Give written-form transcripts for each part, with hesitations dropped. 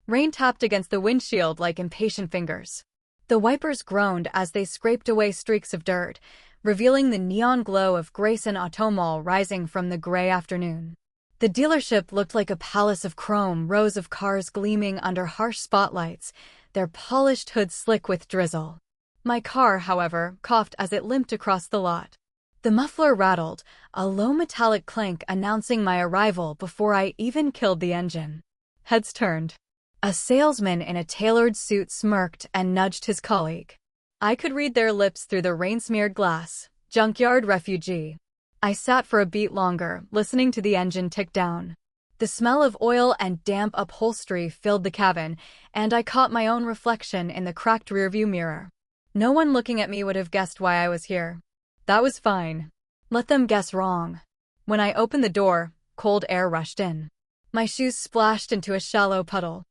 Rain tapped against the windshield like impatient fingers. The wipers groaned as they scraped away streaks of dirt, revealing the neon glow of Grayson Automall rising from the gray afternoon. The dealership looked like a palace of chrome, rows of cars gleaming under harsh spotlights, their polished hoods slick with drizzle. My car, however, coughed as it limped across the lot. The muffler rattled, a low metallic clank announcing my arrival before I even killed the engine. Heads turned. A salesman in a tailored suit smirked and nudged his colleague. I could read their lips through the rain-smeared glass. Junkyard refugee. I sat for a beat longer, listening to the engine tick down. The smell of oil and damp upholstery filled the cabin, and I caught my own reflection in the cracked rearview mirror. No one looking at me would have guessed why I was here. That was fine. Let them guess wrong. When I opened the door, cold air rushed in. My shoes splashed into a shallow puddle.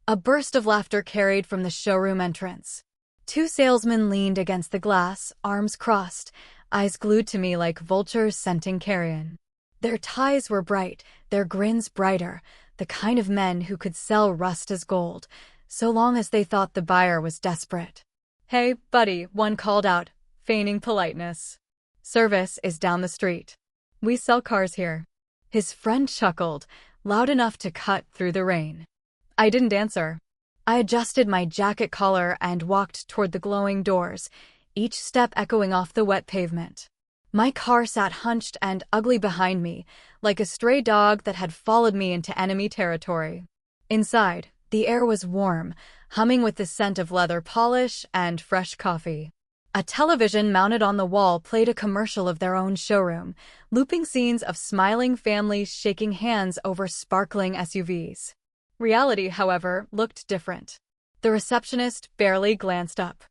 A burst of laughter carried from the showroom entrance. Two salesmen leaned against the glass, arms crossed, eyes glued to me like vultures scenting carrion. Their ties were bright, their grins brighter, the kind of men who could sell rust as gold, so long as they thought the buyer was desperate. "Hey, buddy," one called out, feigning politeness. "Service is down the street. We sell cars here." His friend chuckled, loud enough to cut through the rain. I didn't answer. I adjusted my jacket collar and walked toward the glowing doors, each step echoing off the wet pavement. My car sat hunched and ugly behind me, like a stray dog that had followed me into enemy territory. Inside, the air was warm, humming with the scent of leather polish and fresh coffee. A television mounted on the wall played a commercial of their own showroom, looping scenes of smiling families shaking hands over sparkling SUVs. Reality, however, looked different. The receptionist barely glanced up.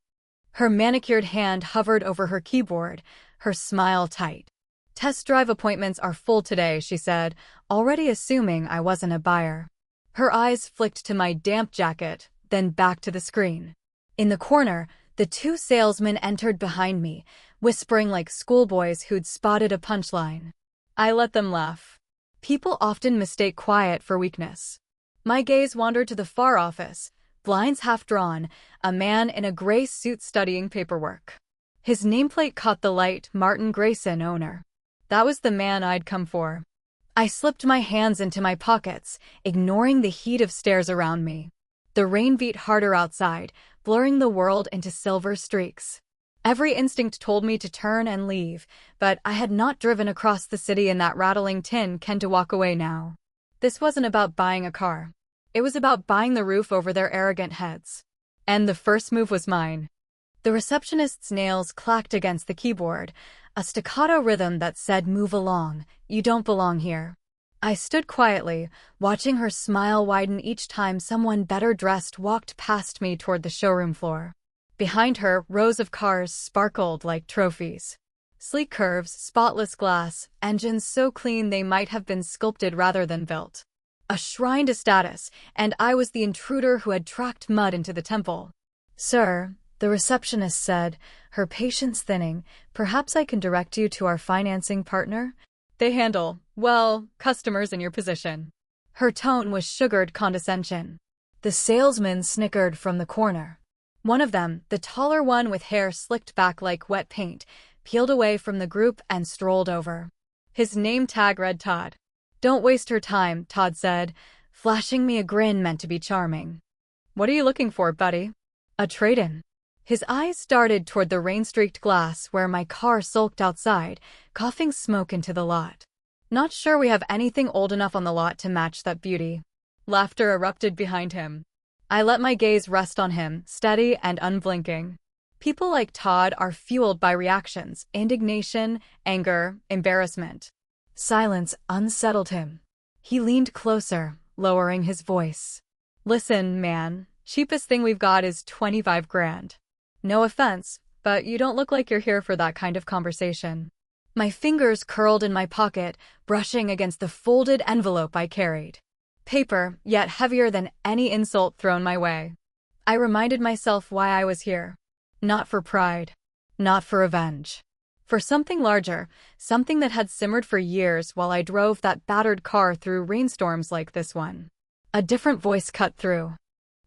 Her manicured hand hovered over her keyboard, her smile tight. "Test drive appointments are full today," she said, already assuming I wasn't a buyer. Her eyes flicked to my damp jacket, then back to the screen. In the corner, the two salesmen entered behind me, whispering like schoolboys who'd spotted a punchline. I let them laugh. People often mistake quiet for weakness. My gaze wandered to the far office, blinds half drawn, a man in a gray suit studying paperwork. His nameplate caught the light, Martin Grayson, owner. That was the man I'd come for. I slipped my hands into my pockets, ignoring the heat of stares around me. The rain beat harder outside, blurring the world into silver streaks. Every instinct told me to turn and leave, but I had not driven across the city in that rattling tin can to walk away now. This wasn't about buying a car. It was about buying the roof over their arrogant heads. And the first move was mine. The receptionist's nails clacked against the keyboard, a staccato rhythm that said, "Move along, you don't belong here." I stood quietly, watching her smile widen each time someone better dressed walked past me toward the showroom floor. Behind her, rows of cars sparkled like trophies. Sleek curves, spotless glass, engines so clean they might have been sculpted rather than built. A shrine to status, and I was the intruder who had tracked mud into the temple. "Sir," the receptionist said, her patience thinning, "perhaps I can direct you to our financing partner? They handle, well, customers in your position." Her tone was sugared condescension. The salesman snickered from the corner. One of them, the taller one with hair slicked back like wet paint, peeled away from the group and strolled over. His name tag read Todd. "Don't waste her time," Todd said, flashing me a grin meant to be charming. "What are you looking for, buddy?" "A trade-in." His eyes darted toward the rain-streaked glass where my car sulked outside, coughing smoke into the lot. "Not sure we have anything old enough on the lot to match that beauty." Laughter erupted behind him. I let my gaze rest on him, steady and unblinking. People like Todd are fueled by reactions, indignation, anger, embarrassment. Silence unsettled him. He leaned closer, lowering his voice. "Listen, man, cheapest thing we've got is 25 grand. No offense, but you don't look like you're here for that kind of conversation." My fingers curled in my pocket, brushing against the folded envelope I carried. Paper, yet heavier than any insult thrown my way. I reminded myself why I was here. Not for pride. Not for revenge. For something larger, something that had simmered for years while I drove that battered car through rainstorms like this one. A different voice cut through.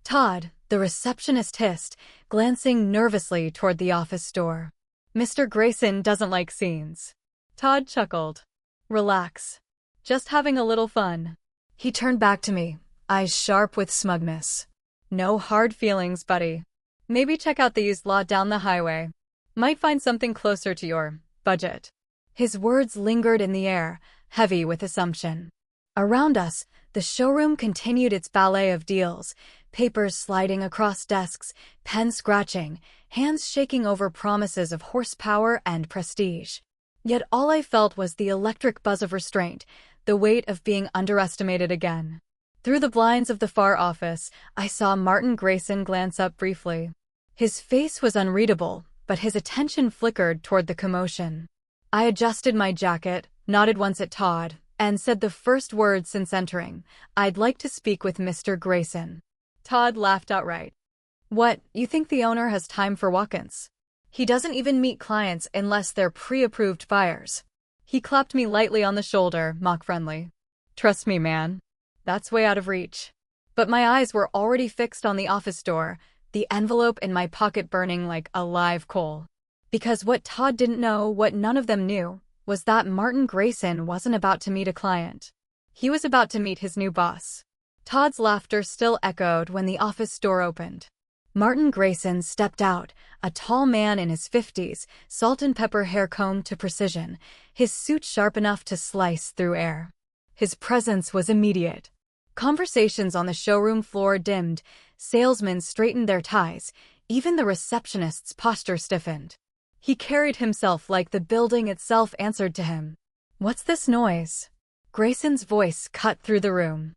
Todd, the receptionist hissed, glancing nervously toward the office door. Mr. Grayson doesn't like scenes. Todd chuckled. Relax. Just having a little fun. He turned back to me, eyes sharp with smugness. No hard feelings, buddy. Maybe check out the used lot down the highway. Might find something closer to your budget. His words lingered in the air, heavy with assumption. Around us, the showroom continued its ballet of deals, papers sliding across desks, pens scratching, hands shaking over promises of horsepower and prestige. Yet all I felt was the electric buzz of restraint, the weight of being underestimated again. Through the blinds of the far office, I saw Martin Grayson glance up briefly. His face was unreadable, but his attention flickered toward the commotion. I adjusted my jacket, nodded once at Todd, and said the first word since entering, "I'd like to speak with Mr. Grayson." Todd laughed outright. What, you think the owner has time for walk-ins? He doesn't even meet clients unless they're pre-approved buyers. He clapped me lightly on the shoulder, mock-friendly. Trust me, man. That's way out of reach. But my eyes were already fixed on the office door, the envelope in my pocket burning like a live coal. Because what Todd didn't know, what none of them knew, was that Martin Grayson wasn't about to meet a client. He was about to meet his new boss. Todd's laughter still echoed when the office door opened. Martin Grayson stepped out, a tall man in his 50s, salt and pepper hair combed to precision, his suit sharp enough to slice through air. His presence was immediate. Conversations on the showroom floor dimmed, salesmen straightened their ties, even the receptionist's posture stiffened. He carried himself like the building itself answered to him. What's this noise? Grayson's voice cut through the room.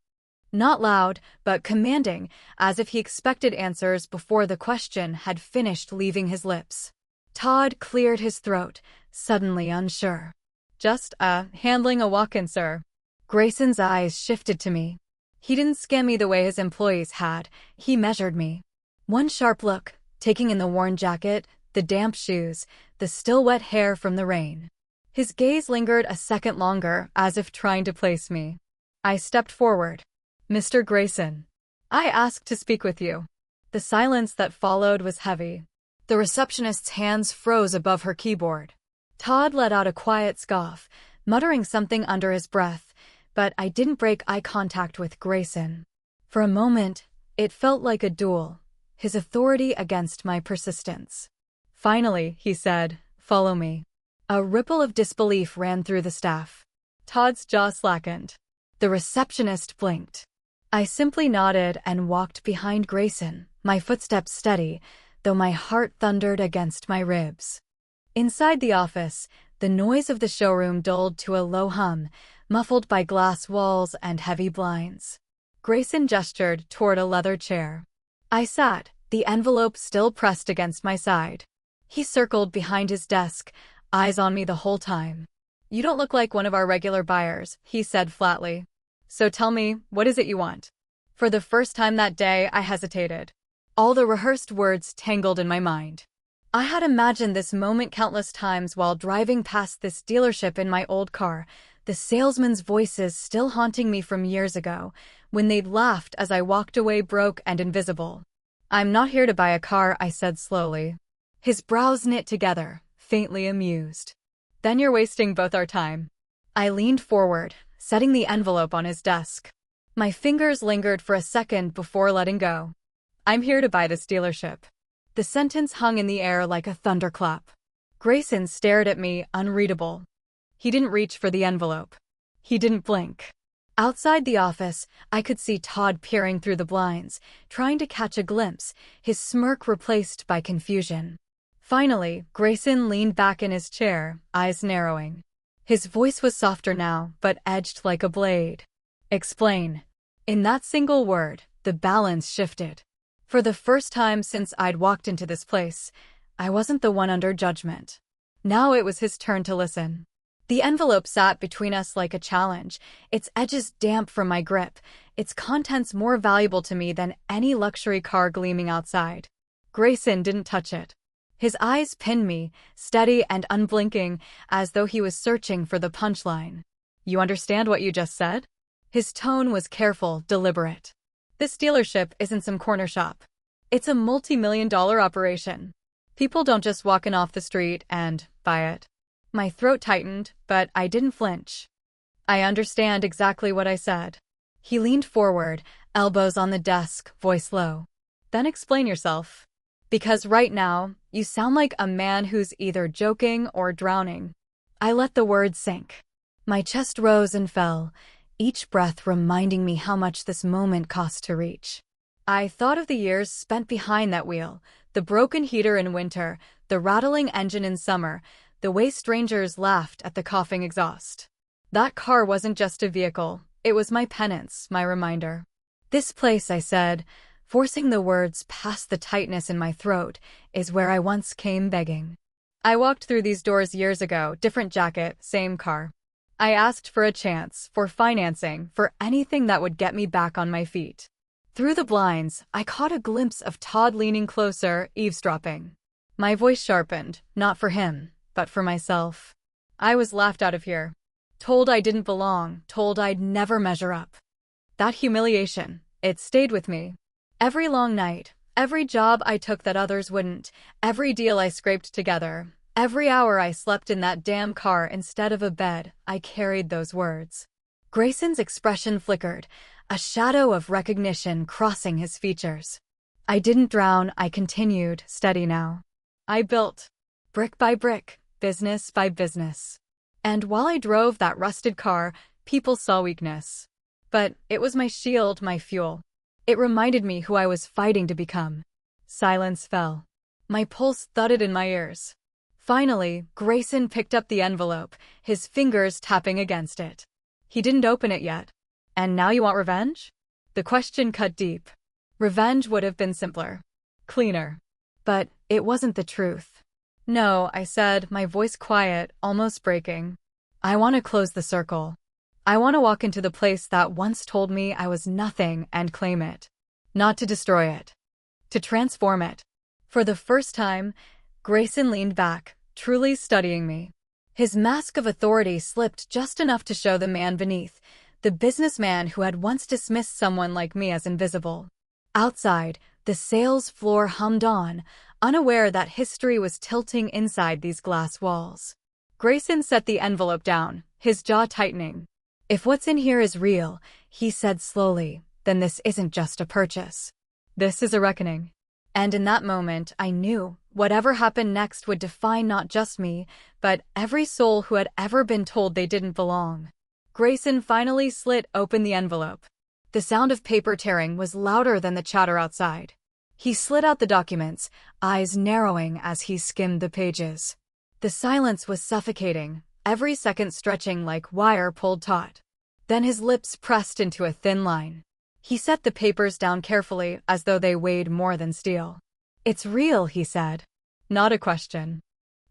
Not loud, but commanding, as if he expected answers before the question had finished leaving his lips. Todd cleared his throat, suddenly unsure. Just, handling a walk-in, sir. Grayson's eyes shifted to me. He didn't scan me the way his employees had, he measured me. One sharp look, taking in the worn jacket, the damp shoes, the still wet hair from the rain. His gaze lingered a second longer, as if trying to place me. I stepped forward. Mr. Grayson, I asked to speak with you. The silence that followed was heavy. The receptionist's hands froze above her keyboard. Todd let out a quiet scoff, muttering something under his breath, but I didn't break eye contact with Grayson. For a moment, it felt like a duel, his authority against my persistence. Finally, he said, "Follow me." A ripple of disbelief ran through the staff. Todd's jaw slackened. The receptionist blinked. I simply nodded and walked behind Grayson, my footsteps steady, though my heart thundered against my ribs. Inside the office, the noise of the showroom dulled to a low hum, muffled by glass walls and heavy blinds. Grayson gestured toward a leather chair. I sat, the envelope still pressed against my side. He circled behind his desk, eyes on me the whole time. "You don't look like one of our regular buyers," he said flatly. "So tell me, what is it you want?" For the first time that day, I hesitated. All the rehearsed words tangled in my mind. I had imagined this moment countless times while driving past this dealership in my old car, the salesmen's voices still haunting me from years ago, when they'd laughed as I walked away broke and invisible. "I'm not here to buy a car," I said slowly. His brows knit together, faintly amused. "Then you're wasting both our time." I leaned forward, setting the envelope on his desk. My fingers lingered for a second before letting go. "I'm here to buy this dealership." The sentence hung in the air like a thunderclap. Grayson stared at me, unreadable. He didn't reach for the envelope. He didn't blink. Outside the office, I could see Todd peering through the blinds, trying to catch a glimpse, his smirk replaced by confusion. Finally, Grayson leaned back in his chair, eyes narrowing. His voice was softer now, but edged like a blade. "Explain." In that single word, the balance shifted. For the first time since I'd walked into this place, I wasn't the one under judgment. Now it was his turn to listen. The envelope sat between us like a challenge, its edges damp from my grip, its contents more valuable to me than any luxury car gleaming outside. Grayson didn't touch it. His eyes pinned me, steady and unblinking, as though he was searching for the punchline. "You understand what you just said?" His tone was careful, deliberate. This dealership isn't some corner shop. It's a multi-million-dollar operation. People don't just walk in off the street and buy it. My throat tightened, but I didn't flinch. I understand exactly what I said. He leaned forward, elbows on the desk, voice low. Then explain yourself. Because right now, you sound like a man who's either joking or drowning. I let the words sink. My chest rose and fell, each breath reminding me how much this moment cost to reach. I thought of the years spent behind that wheel, the broken heater in winter, the rattling engine in summer, the way strangers laughed at the coughing exhaust. That car wasn't just a vehicle, it was my penance, my reminder. This place, I said, forcing the words past the tightness in my throat, is where I once came begging. I walked through these doors years ago, different jacket, same car. I asked for a chance, for financing, for anything that would get me back on my feet. Through the blinds, I caught a glimpse of Todd leaning closer, eavesdropping. My voice sharpened, not for him, but for myself. I was laughed out of here. Told I didn't belong, told I'd never measure up. That humiliation, it stayed with me. Every long night, every job I took that others wouldn't, every deal I scraped together, every hour I slept in that damn car instead of a bed, I carried those words. Grayson's expression flickered, a shadow of recognition crossing his features. I didn't drown, I continued, steady now. I built, brick by brick, business by business. And while I drove that rusted car, people saw weakness. But it was my shield, my fuel. It reminded me who I was fighting to become. Silence fell. My pulse thudded in my ears. Finally, Grayson picked up the envelope, his fingers tapping against it. He didn't open it yet. And now you want revenge? The question cut deep. Revenge would have been simpler. Cleaner. But it wasn't the truth. No, I said, my voice quiet, almost breaking. I want to close the circle. I want to walk into the place that once told me I was nothing and claim it. Not to destroy it. To transform it. For the first time, Grayson leaned back, truly studying me. His mask of authority slipped just enough to show the man beneath, the businessman who had once dismissed someone like me as invisible. Outside, the sales floor hummed on, unaware that history was tilting inside these glass walls. Grayson set the envelope down, his jaw tightening. If what's in here is real, he said slowly, then this isn't just a purchase. This is a reckoning. And in that moment, I knew whatever happened next would define not just me, but every soul who had ever been told they didn't belong. Grayson finally slit open the envelope. The sound of paper tearing was louder than the chatter outside. He slid out the documents, eyes narrowing as he skimmed the pages. The silence was suffocating, every second stretching like wire pulled taut. Then his lips pressed into a thin line. He set the papers down carefully as though they weighed more than steel. It's real, he said. Not a question.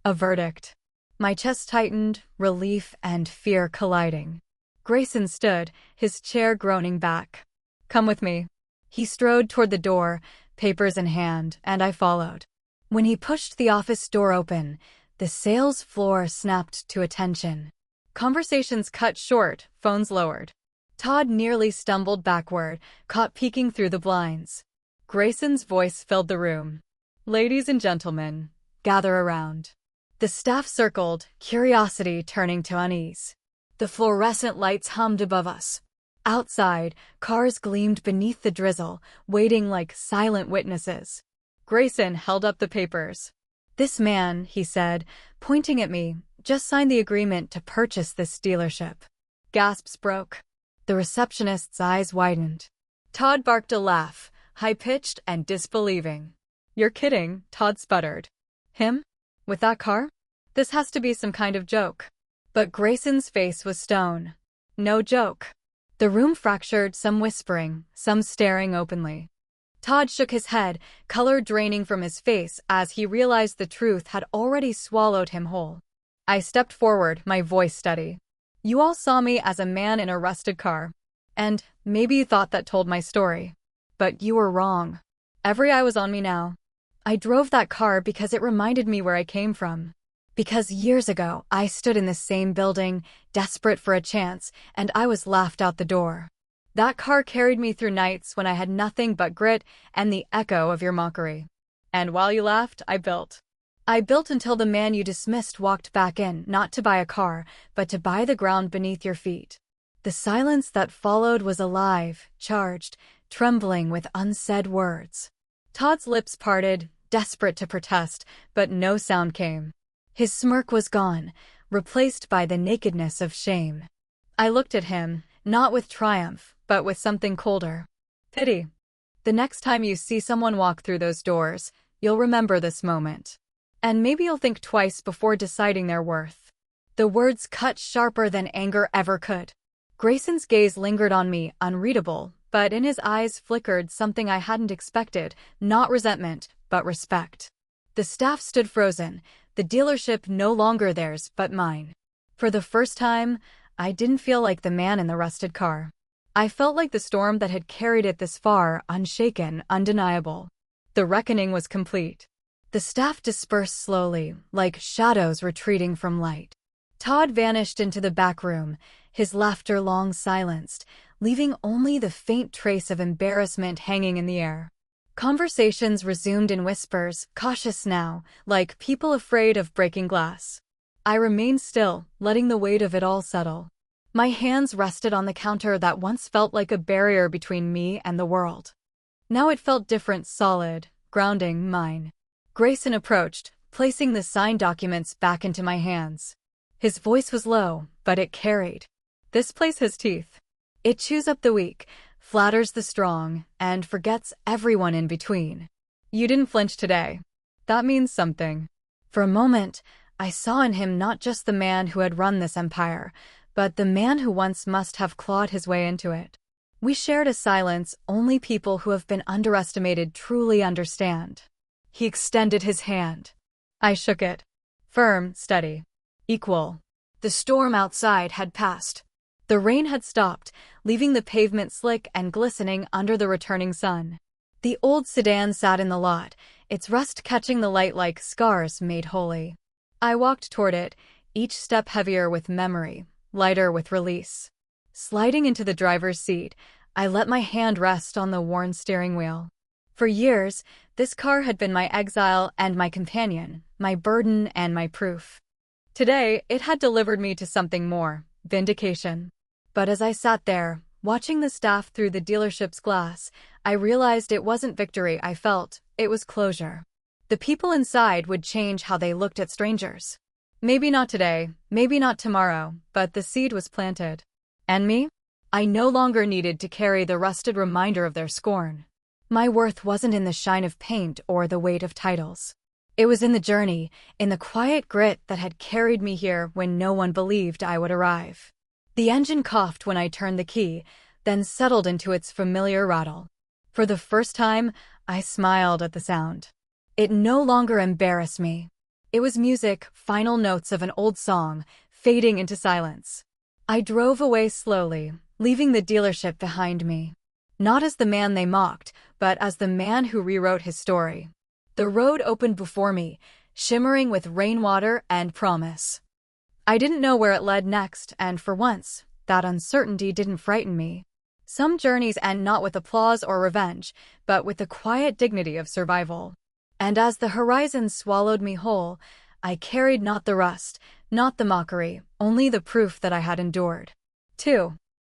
A verdict. My chest tightened, relief and fear colliding. Grayson stood, his chair groaning back. Come with me. He strode toward the door, papers in hand, and I followed. When he pushed the office door open, the sales floor snapped to attention. Conversations cut short, phones lowered. Todd nearly stumbled backward, caught peeking through the blinds. Grayson's voice filled the room. Ladies and gentlemen, gather around. The staff circled, curiosity turning to unease. The fluorescent lights hummed above us. Outside, cars gleamed beneath the drizzle, waiting like silent witnesses. Grayson held up the papers. This man, he said, pointing at me, just signed the agreement to purchase this dealership. Gasps broke. The receptionist's eyes widened. Todd barked a laugh, high-pitched and disbelieving. You're kidding, Todd sputtered. Him? With that car? This has to be some kind of joke. But Grayson's face was stone. No joke. The room fractured, some whispering, some staring openly. Todd shook his head, color draining from his face as he realized the truth had already swallowed him whole. I stepped forward, my voice steady. You all saw me as a man in a rusted car. And maybe you thought that told my story. But you were wrong. Every eye was on me now. I drove that car because it reminded me where I came from. Because years ago, I stood in the same building, desperate for a chance, and I was laughed out the door. That car carried me through nights when I had nothing but grit and the echo of your mockery. And while you laughed, I built. I built until the man you dismissed walked back in, not to buy a car, but to buy the ground beneath your feet. The silence that followed was alive, charged, trembling with unsaid words. Todd's lips parted, desperate to protest, but no sound came. His smirk was gone, replaced by the nakedness of shame. I looked at him, not with triumph, but with something colder. Pity. The next time you see someone walk through those doors, you'll remember this moment. And maybe you'll think twice before deciding their worth. The words cut sharper than anger ever could. Grayson's gaze lingered on me, unreadable, but in his eyes flickered something I hadn't expected, not resentment, but respect. The staff stood frozen, the dealership no longer theirs but mine. For the first time, I didn't feel like the man in the rusted car. I felt like the storm that had carried it this far, unshaken, undeniable. The reckoning was complete. The staff dispersed slowly, like shadows retreating from light. Todd vanished into the back room, his laughter long silenced, leaving only the faint trace of embarrassment hanging in the air. Conversations resumed in whispers, cautious now, like people afraid of breaking glass. I remained still, letting the weight of it all settle. My hands rested on the counter that once felt like a barrier between me and the world. Now it felt different, solid, grounding mine. Grayson approached, placing the signed documents back into my hands. His voice was low, but it carried. This place has teeth. It chews up the weak, flatters the strong, and forgets everyone in between. You didn't flinch today. That means something. For a moment, I saw in him not just the man who had run this empire, but the man who once must have clawed his way into it. We shared a silence only people who have been underestimated truly understand. He extended his hand. I shook it. Firm, steady, equal. The storm outside had passed. The rain had stopped, leaving the pavement slick and glistening under the returning sun. The old sedan sat in the lot, its rust catching the light like scars made holy. I walked toward it, each step heavier with memory, lighter with release. Sliding into the driver's seat, I let my hand rest on the worn steering wheel. For years, this car had been my exile and my companion, my burden and my proof. Today, it had delivered me to something more, vindication. But as I sat there, watching the staff through the dealership's glass, I realized it wasn't victory I felt, it was closure. The people inside would change how they looked at strangers. Maybe not today, maybe not tomorrow, but the seed was planted. And me? I no longer needed to carry the rusted reminder of their scorn. My worth wasn't in the shine of paint or the weight of titles. It was in the journey, in the quiet grit that had carried me here when no one believed I would arrive. The engine coughed when I turned the key, then settled into its familiar rattle. For the first time, I smiled at the sound. It no longer embarrassed me. It was music, final notes of an old song, fading into silence. I drove away slowly, leaving the dealership behind me. Not as the man they mocked, but as the man who rewrote his story. The road opened before me, shimmering with rainwater and promise. I didn't know where it led next, and for once, that uncertainty didn't frighten me. Some journeys end not with applause or revenge, but with the quiet dignity of survival. And as the horizon swallowed me whole, I carried not the rust, not the mockery, only the proof that I had endured. 2.